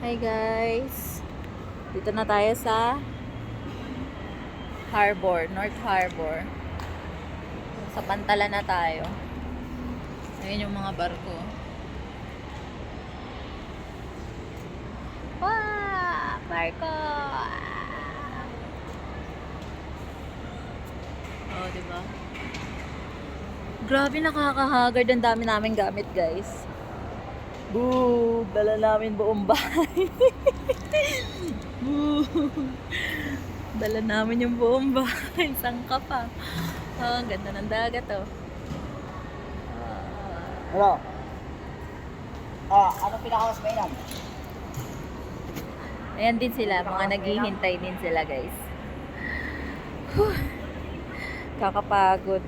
Hi guys! Dito na tayo sa Harbor, North Harbor. Sa Pantala na tayo. Ayun yung mga barko. Wow! Barko! Oh, diba? Grabe, nakakahagard. Ang dami namin gamit, guys. Boo! Dala namin buong bahay. Boo! Dala namin yung buong bahay. Sangka pa. Oh, ang ganda ng dagat, oh. Ano? Anong pinakamas mainam? Ayan din sila. Mga naghihintay din sila, guys. Whew. Kakapagod.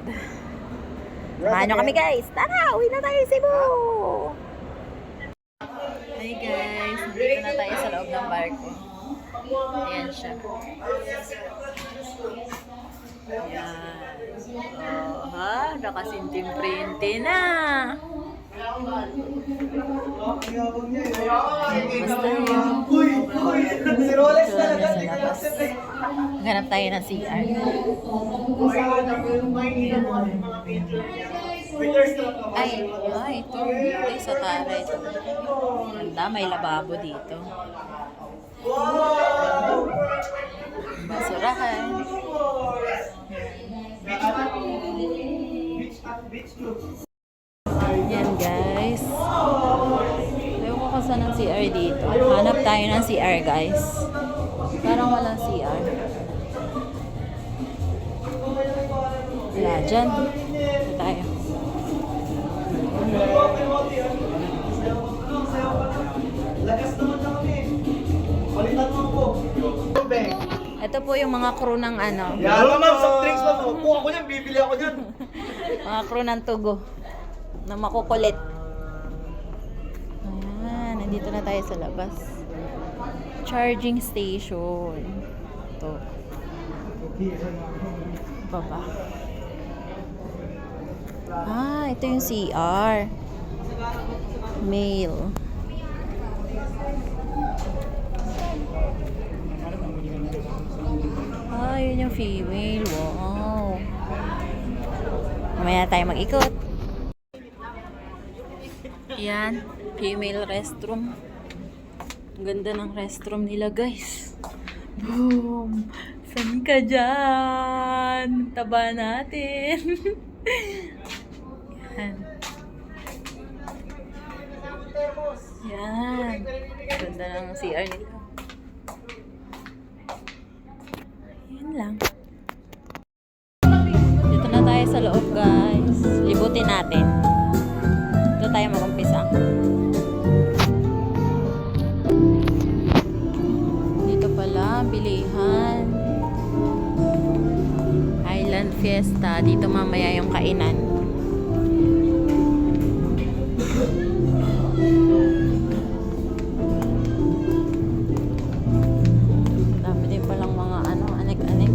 Samahan nyo kami, guys. Tara! Uwi na tayo, Cebu! Hi, guys. Dito na tayo sa loob ng barko. Ayan siya. Ayan. Oh, ha? Nakasintim-printi na. Basta yun. Si Rolex talaga. Hanap tayo ng CR. Ay, ito. Ito sa Tara ito. Ganda, may lababo dito. Basurahan. Yan guys. Ayaw ko kung saan ang CR dito. Hanap tayo ng CR guys. Parang walang CR. Wala dyan. Ito tayo. Ito po yung mga crew ng ano. Yan ma'am, soft drinks ma'am. Kung ako yan, bibili ako dyan. Mga crew ng Tugo. Na makukulit. Ayan, nandito na tayo sa labas. Charging station. Ito. Baba. Ito yung CR. Mail. Yun yung female. Wow. Mamaya tayo mag-ikot. Yan. Female restroom. Ang ganda ng restroom nila, guys. Boom! Saan ka dyan? Taba natin. Yan. Yan. Ganda ng CR nila. Yan lang. Dito na tayo sa loob, guys. Libutin natin. Dito tayo mag-umpisa. Dito pala, bilihan. Island Fiesta. Dito mamaya yung kainan. Dami din palang mga anek-anek.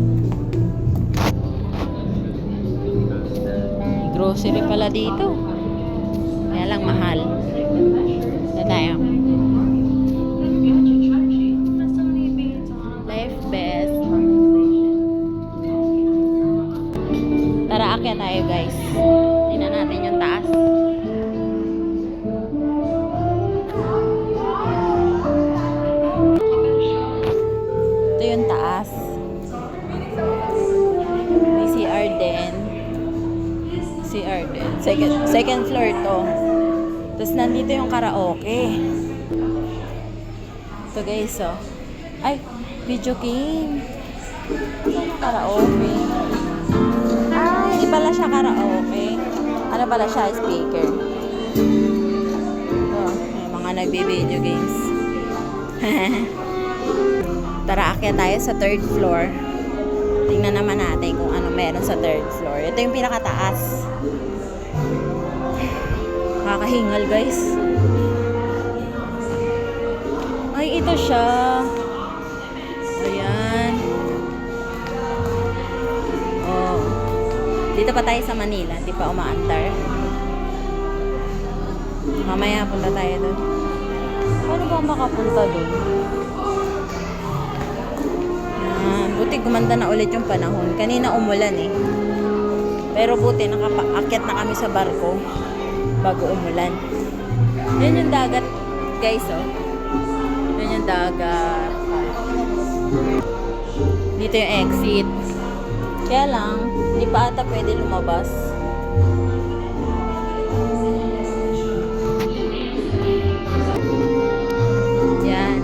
May grocery pala dito. Kaya lang mahal. Ito tayo. Life Best. Tara, akyat tayo guys. Tingnan natin yung taas. Ito yung taas. May CR din. CR din. Second floor to. Tapos nandito yung karaoke. Ito guys, oh. Ay, video game. Karaoke. Hindi pala siya karaoke. Ano pala siya? Speaker. Oh, may mga nagbe-video games. Tara, akyat tayo sa third floor. Tingnan naman natin kung ano meron sa third floor. Ito yung pinakataas. Kakahingal, guys. Ay, ito siya. Ayan. Oh. Dito pa tayo sa Manila. Di pa umaandar. Mamaya punta tayo doon. Ano ba ba makapunta doon? Buti gumanda na ulit yung panahon. Kanina umulan eh. Pero buti nakapaakyat na kami sa barko bago umulan. Yan yung dagat, guys, oh. Yan yung dagat. Dito yung exit. Kaya lang, hindi pa ata pwede lumabas. Yan.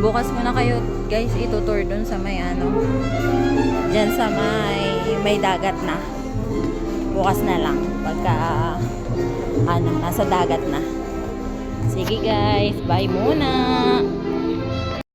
Bukas muna kayo, guys, itutour dun sa may ano. Diyan sa may dagat na. Bukas na lang. Pagka, nasa dagat na. Sige, guys. Bye muna.